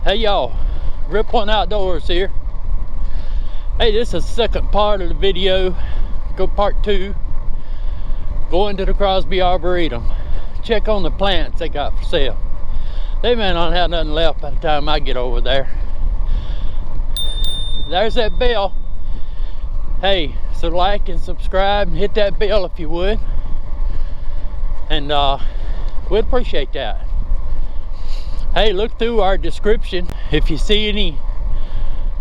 Hey y'all, Rip One Outdoors here. Hey, this is the second part of the video. Go part 2. Going to the Crosby Arboretum. Check on the plants they got for sale. They may not have nothing left by the time I get over there. There's that bell. Hey, so like and subscribe and hit that bell if you would. And we'd appreciate that. Hey, look through our description if you see any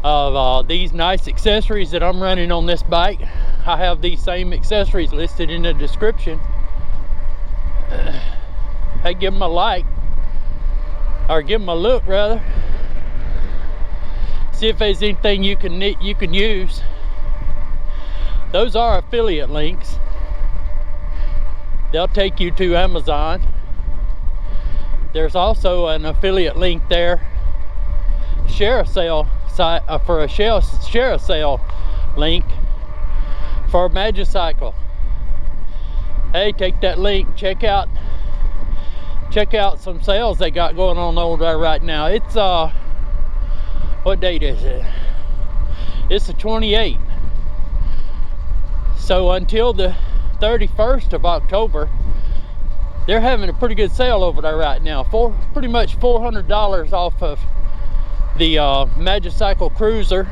of these nice accessories that I'm running on this bike. I have these same accessories listed in the description. Hey, give them a like, or give them a look rather. See if there's anything you can use. Those are affiliate links. They'll take you to Amazon. There's also an affiliate link there, share a sale site for a share a sale link for Magicycle. Hey, take that link, check out some sales they got going on over there right now. It's what date is it? It's the 28th. So until the 31st of October, they're having a pretty good sale over there right now. Pretty much $400 off of the Magicycle Cruiser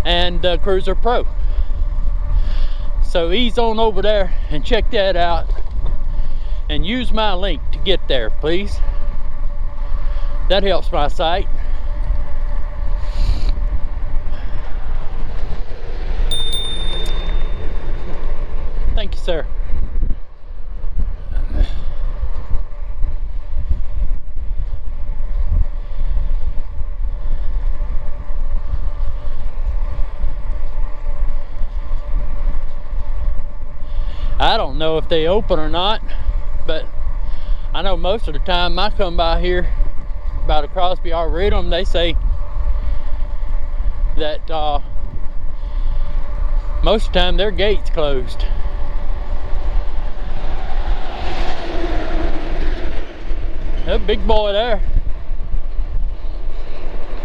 and the Cruiser Pro. So ease on over there and check that out and use my link to get there, please. That helps my site. Thank you, sir. I don't know if they open or not, but I know most of the time I come by here by the Crosby Arboretum, they say that most of the time their gate's closed. That big boy there,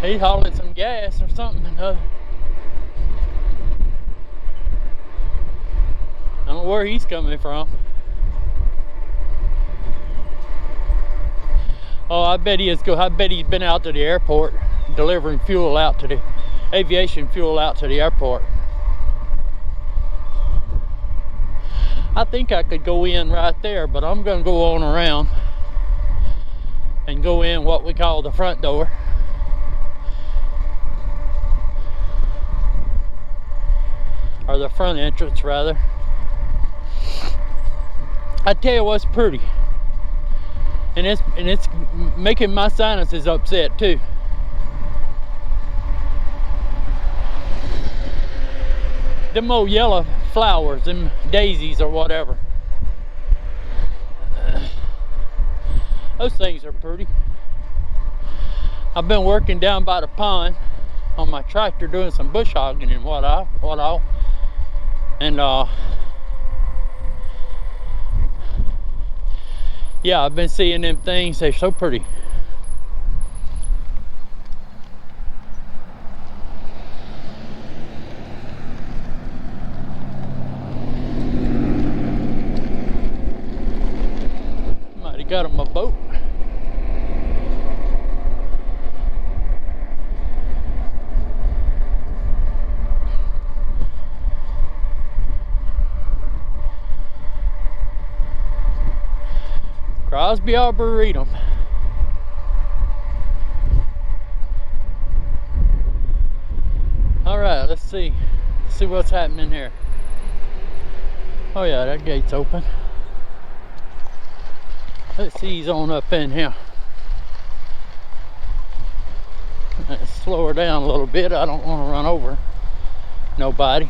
he's hauling some gas or something. I don't know where he's coming from. Oh, I bet he's been out to the airport delivering fuel out to the aviation fuel out to the airport. I think I could go in right there, but I'm gonna go on around and go in what we call the front door. Or the front entrance rather. I tell you what's pretty, and it's making my sinuses upset too. Them old yellow flowers, them daisies or whatever. Those things are pretty. I've been working down by the pond on my tractor doing some bush hogging and what all, and yeah, I've been seeing them things. They're so pretty. Might have got them a boat. Crosby Arboretum. All right, let's see what's happening here. Oh yeah, that gate's open. Let's ease on up in here. Let's slow her down a little bit. I don't want to run over nobody.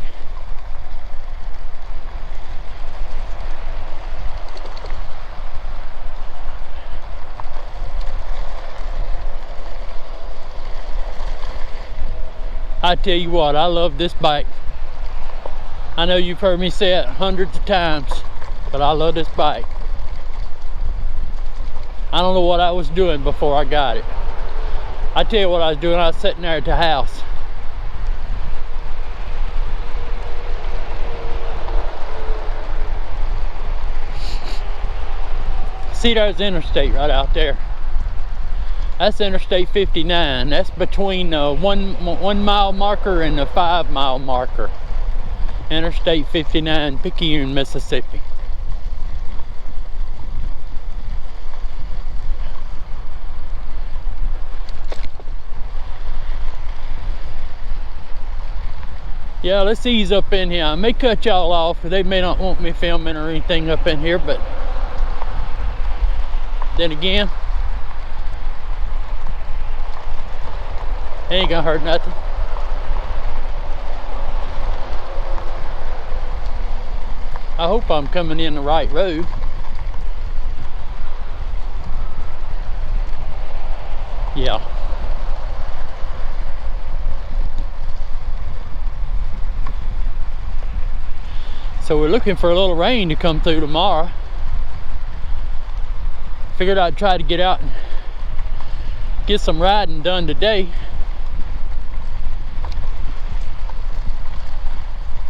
I tell you what, I love this bike. I know you've heard me say it hundreds of times, but I love this bike. I don't know what I was doing before I got it. I tell you what I was doing, I was sitting there at the house. See, there's interstate right out there. That's Interstate 59. That's between the 1 mile marker and the 5 mile marker. Interstate 59, Picayune, Mississippi. Yeah, let's ease up in here. I may cut y'all off, they may not want me filming or anything up in here, but then again, ain't gonna hurt nothing. I hope I'm coming in the right road. Yeah. So we're looking for a little rain to come through tomorrow. Figured I'd try to get out and get some riding done today.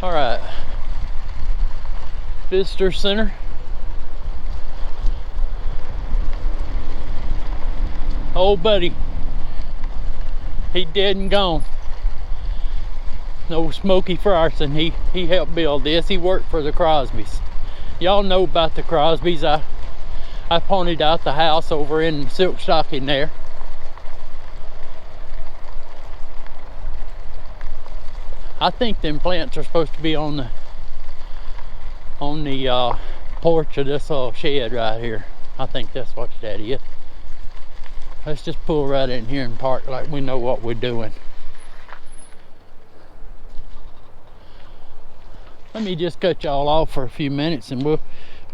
All right. Visitor Center. Old buddy, he dead and gone. No Smokey Frierson, he helped build this. He worked for the Crosbys. Y'all know about the Crosbys. I pointed out the house over in Silk Stocking there. I think them plants are supposed to be on the porch of this little shed right here. I think that's what that is. Let's just pull right in here and park like we know what we're doing. Let me just cut y'all off for a few minutes and we'll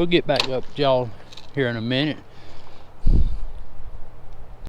get back up to y'all here in a minute.